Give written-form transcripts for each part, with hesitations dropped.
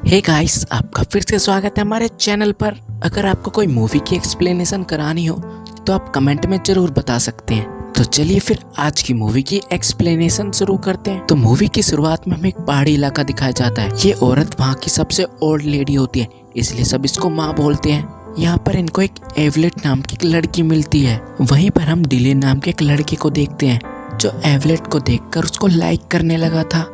Hey guys, आपका फिर से स्वागत है हमारे चैनल पर। अगर आपको कोई मूवी की एक्सप्लेनेशन करानी हो तो आप कमेंट में जरूर बता सकते हैं। तो चलिए फिर आज की मूवी की एक्सप्लेनेशन शुरू करते हैं। तो मूवी की शुरुआत में हमें एक पहाड़ी इलाका दिखाया जाता है। ये औरत वहाँ की सबसे ओल्ड लेडी होती है, इसलिए सब इसको माँ बोलते हैं। यहाँ पर इनको एक एवलेट नाम की एक लड़की मिलती है। वहीं पर हम डिले नाम के एक लड़के को देखते हैं जो एवलेट को देखकर उसको लाइक करने लगा था।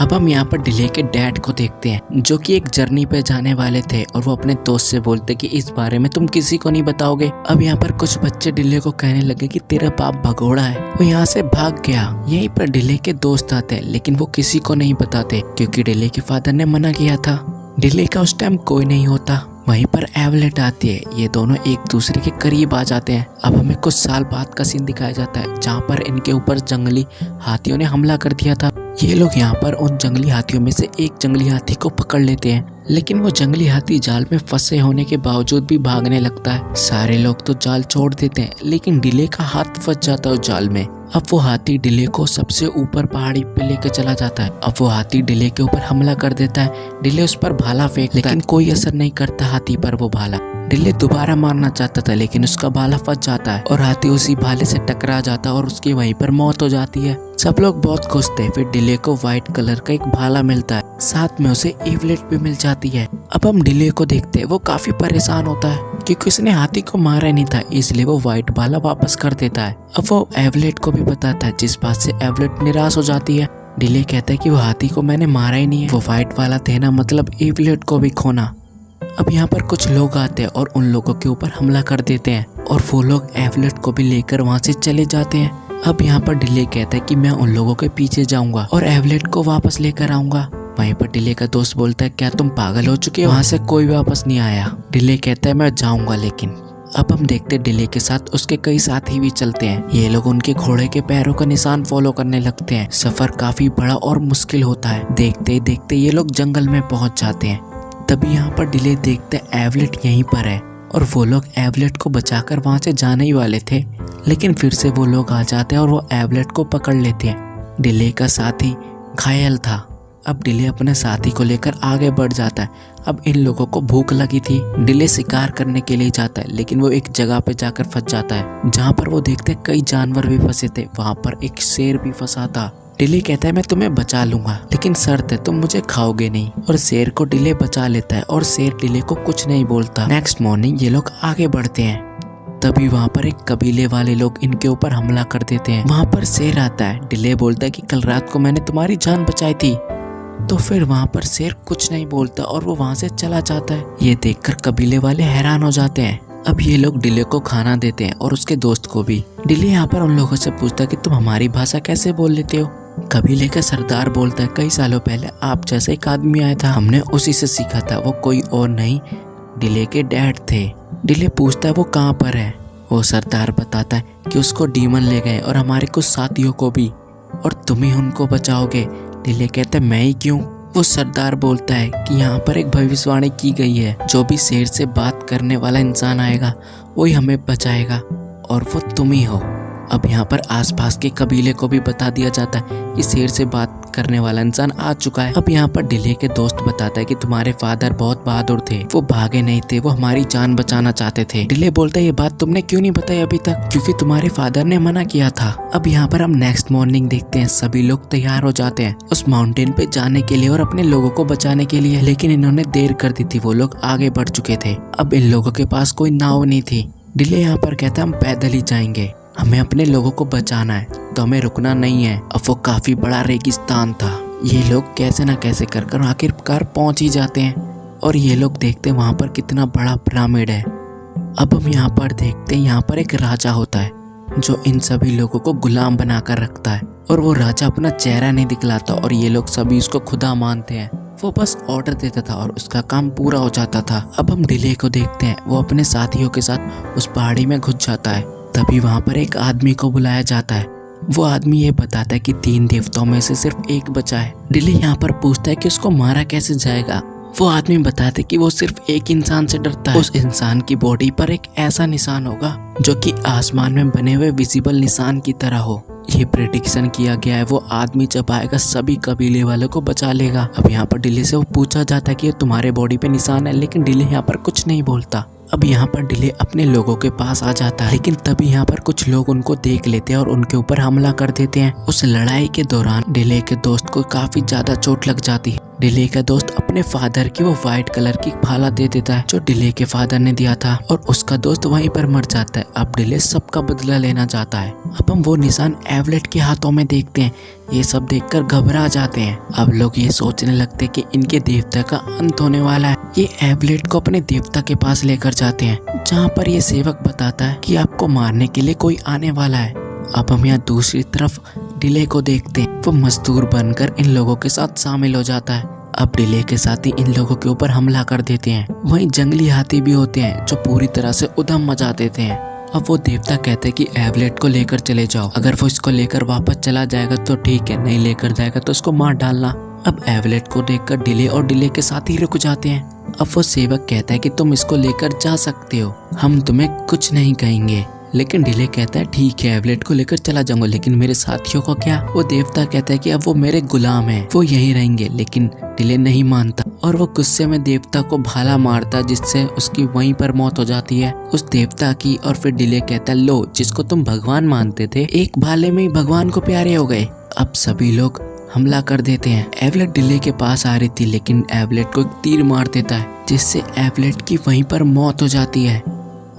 अब हम यहाँ पर डिले के डैड को देखते हैं जो कि एक जर्नी पे जाने वाले थे और वो अपने दोस्त से बोलते कि इस बारे में तुम किसी को नहीं बताओगे। अब यहाँ पर कुछ बच्चे डिले को कहने लगे कि तेरा बाप भगोड़ा है, वो यहाँ से भाग गया। यहीं पर डिले के दोस्त आते हैं लेकिन वो किसी को नहीं बताते क्योंकि डिले के फादर ने मना किया था। डिले का उस टाइम कोई नहीं होता। वहीं पर एवलेट आती है। ये दोनों एक दूसरे के करीब आ जाते हैं। अब हमें कुछ साल बाद का सीन दिखाया जाता है जहाँ पर इनके ऊपर जंगली हाथियों ने हमला कर दिया था। ये लोग यहाँ पर उन जंगली हाथियों में से एक जंगली हाथी को पकड़ लेते हैं, लेकिन वो जंगली हाथी जाल में फंसे होने के बावजूद भी भागने लगता है। सारे लोग तो जाल छोड़ देते हैं लेकिन डिले का हाथ फंस जाता है उस जाल में। अब वो हाथी डिले को सबसे ऊपर पहाड़ी पे लेकर चला जाता है। अब वो हाथी डिले के ऊपर हमला कर देता है। डिले उस पर भाला फेंकता है लेकिन कोई असर नहीं करता हाथी पर वो भाला। डिले दोबारा मारना चाहता था लेकिन उसका भाला फंस जाता है और हाथी उसी भाले से टकरा जाता है और उसकी वहीं पर मौत हो जाती है। सब लोग बहुत खुश थे। फिर डिले को व्हाइट कलर का एक भाला मिलता है, साथ में उसे एवलेट भी मिल जाती है। अब हम डिले को देखते हैं, वो काफी परेशान होता है क्योंकि उसने हाथी को मारा नहीं था, इसलिए वो व्हाइट भाला वापस कर देता है। अब वो एवलेट को भी बताता है जिस बात से एवलेट निराश हो जाती है। डिले कहता है कि वो हाथी को मैंने मारा ही नहीं है, वो व्हाइट वाला देना मतलब एवलेट को भी खोना। अब यहाँ पर कुछ लोग आते हैं और उन लोगों के ऊपर हमला कर देते हैं और वो लोग एवलेट को भी लेकर वहाँ से चले जाते हैं। अब यहाँ पर डिले कहता है कि मैं उन लोगों के पीछे जाऊंगा और एवलेट को वापस लेकर आऊंगा। वहीं पर डिले का दोस्त बोलता है क्या तुम पागल हो चुके हो, वहाँ से कोई वापस नहीं आया। डिले कहता है मैं जाऊंगा लेकिन। अब हम देखते डिले के साथ उसके कई साथी भी चलते हैं। ये लोग उनके घोड़े के पैरों का निशान फॉलो करने लगते हैं। सफर काफी बड़ा और मुश्किल होता है। देखते ही देखते ये लोग जंगल में पहुंच जाते हैं। तभी यहाँ पर डिले देखते एवलेट यहीं पर है और वो लोग एवलेट को बचाकर वहाँ से जाने ही वाले थे, लेकिन फिर से वो लोग आ जाते हैं और वो एवलेट को पकड़ लेते हैं। डिले का साथी घायल था। अब डिले अपने साथी को लेकर आगे बढ़ जाता है। अब इन लोगों को भूख लगी थी। डिले शिकार करने के लिए जाता है लेकिन वो एक जगह पे जाकर फंस जाता है जहाँ पर वो देखते हैं कई जानवर भी फंसे थे। वहाँ पर एक शेर भी फंसा था। डिले कहता है मैं तुम्हें बचा लूंगा लेकिन शर्त है तुम मुझे खाओगे नहीं, और शेर को डिले बचा लेता है और शेर डिले को कुछ नहीं बोलता। नेक्स्ट मॉर्निंग ये लोग आगे बढ़ते हैं। तभी वहाँ पर एक कबीले वाले लोग इनके ऊपर हमला कर देते हैं। वहाँ पर शेर आता है। डिले बोलता है कि कल रात को मैंने तुम्हारी जान बचाई थी। तो फिर वहाँ पर शेर कुछ नहीं बोलता और वो वहाँ से चला जाता है। ये देखकर कबीले वाले हैरान हो जाते हैं। अब ये लोग डिले को खाना देते हैं और उसके दोस्त को भी। डिले यहाँ पर उन लोगों से पूछता है कि तुम हमारी भाषा कैसे बोल लेते हो। कबीले का सरदार बोलता है कई सालों पहले आप जैसा एक आदमी आया था, हमने उसी से सीखा था। वो कोई और नहीं, डिले के डैड थे। डिले पूछता है वो कहाँ पर है। वो सरदार बताता है कि उसको डीमन ले गए और हमारे कुछ साथियों को भी, और तुम ही उनको बचाओगे। डिले कहता है मैं ही क्यों। वो सरदार बोलता है कि यहाँ पर एक भविष्यवाणी की गई है, जो भी शेर से बात करने वाला इंसान आएगा वही हमें बचाएगा और वो तुम ही हो। अब यहाँ पर आसपास के कबीले को भी बता दिया जाता है कि शेर से बात करने वाला इंसान आ चुका है। अब यहाँ पर डिले के दोस्त बताता है कि तुम्हारे फादर बहुत बहादुर थे, वो भागे नहीं थे, वो हमारी जान बचाना चाहते थे। डिले बोलता है ये बात तुमने क्यों नहीं बताई अभी तक, क्योंकि तुम्हारे फादर ने मना किया था। अब यहाँ पर हम नेक्स्ट मॉर्निंग देखते हैं। सभी लोग तैयार हो जाते हैं उस माउंटेन पे जाने के लिए और अपने लोगों को बचाने के लिए, लेकिन इन्होंने देर कर दी थी। वो लोग आगे बढ़ चुके थे। अब इन लोगों के पास कोई नाव नहीं थी। डिले यहाँ पर कहता है हम पैदल ही जाएंगे, हमें अपने लोगों को बचाना है तो हमें रुकना नहीं है। अब वो काफी बड़ा रेगिस्तान था। ये लोग कैसे ना कैसे कर आखिरकार पहुंच ही जाते हैं और ये लोग देखते हैं वहाँ पर कितना बड़ा पिरामिड है। अब हम यहाँ पर देखते हैं यहाँ पर एक राजा होता है जो इन सभी लोगों को गुलाम बनाकर रखता है, और वो राजा अपना चेहरा नहीं दिखलाता और ये लोग सभी उसको खुदा मानते हैं। वो बस ऑर्डर देता था और उसका काम पूरा हो जाता था। अब हम डिले को देखते हैं। वो अपने साथियों के साथ उस पहाड़ी में घुस जाता है। तभी वहाँ पर एक आदमी को बुलाया जाता है। वो आदमी ये बताता है कि 3 देवताओं में से सिर्फ एक बचा है। डिले यहाँ पर पूछता है कि उसको मारा कैसे जाएगा। वो आदमी बताता है कि वो सिर्फ एक इंसान से डरता है। उस इंसान की बॉडी पर एक ऐसा निशान होगा जो कि आसमान में बने हुए विजिबल निशान की तरह हो। ये प्रेडिक्शन किया गया है वो आदमी जब आएगा सभी कबीले वालों को बचा लेगा। अब यहाँ पर डिले से वो पूछा जाता है कि तुम्हारे बॉडी पे निशान है, लेकिन डिले यहाँ पर कुछ नहीं बोलता। अब यहाँ पर डिले अपने लोगों के पास आ जाता है, लेकिन तभी यहाँ पर कुछ लोग उनको देख लेते हैं और उनके ऊपर हमला कर देते हैं। उस लड़ाई के दौरान डिले के दोस्त को काफी ज्यादा चोट लग जाती है। डिले का दोस्त अपने फादर की वो व्हाइट कलर की भाला दे देता है जो डिले के फादर ने दिया था, और उसका दोस्त वहीं पर मर जाता है। अब डिले सबका बदला लेना चाहता है। अब हम वो निशान एवलेट के हाथों में देखते हैं। ये सब देखकर घबरा जाते हैं। अब लोग ये सोचने लगते कि इनके देवता का अंत होने वाला है। ये एवलेट को अपने देवता के पास लेकर जाते हैं, जहाँ पर ये सेवक बताता है कि आपको मारने के लिए कोई आने वाला है। अब हम यहाँ दूसरी तरफ डिले को देखते हैं। वो मजदूर बनकर इन लोगों के साथ शामिल हो जाता है। अब डिले के साथ ही इन लोगों के ऊपर हमला कर देते हैं। वहीं जंगली हाथी भी होते हैं जो पूरी तरह से उधम मचा देते हैं। अब वो देवता कहते हैं कि एवलेट को लेकर चले जाओ, अगर वो इसको लेकर वापस चला जाएगा तो ठीक है, नहीं लेकर जाएगा तो उसको मार डालना। अब एवलेट को देखकर डिले और डिले के साथ ही रुक जाते हैं। अब वो सेवक कहता है कि तुम इसको लेकर जा सकते हो, हम तुम्हें कुछ नहीं कहेंगे। लेकिन डिले कहता है ठीक है, एवलेट को लेकर चला जाऊंगा, लेकिन मेरे साथियों को क्या? वो देवता कहता है कि अब वो मेरे गुलाम हैं, वो यहीं रहेंगे। लेकिन डिले नहीं मानता और वो गुस्से में देवता को भाला मारता, जिससे उसकी वहीं पर मौत हो जाती है उस देवता की। और फिर डिले कहता है लो, जिसको तुम भगवान मानते थे, एक भाले में ही भगवान को प्यारे हो गए। अब सभी लोग हमला कर देते हैं। एवलेट डिले के पास आ रही थी, लेकिन एवलेट को एक तीर मार देता है, जिससे एवलेट की वहीं पर मौत हो जाती है।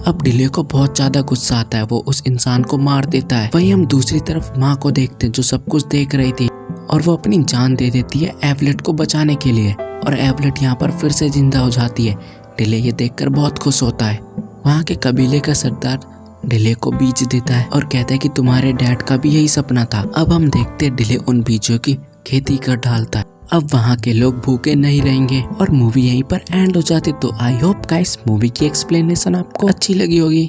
अब डिले को बहुत ज्यादा गुस्सा आता है, वो उस इंसान को मार देता है। वहीं हम दूसरी तरफ माँ को देखते हैं जो सब कुछ देख रही थी, और वो अपनी जान दे देती है एवलेट को बचाने के लिए, और एवलेट यहाँ पर फिर से जिंदा हो जाती है। डिले ये देखकर बहुत खुश होता है। वहाँ के कबीले का सरदार डिले को बीज देता है और कहता है कि तुम्हारे डैड का भी यही सपना था। अब हम देखते डिले उन बीजों की खेती कर डालता है। अब वहाँ के लोग भूखे नहीं रहेंगे और मूवी यहीं पर एंड हो जाती। तो आई होप गाइस मूवी की एक्सप्लेनेशन आपको अच्छी लगी होगी।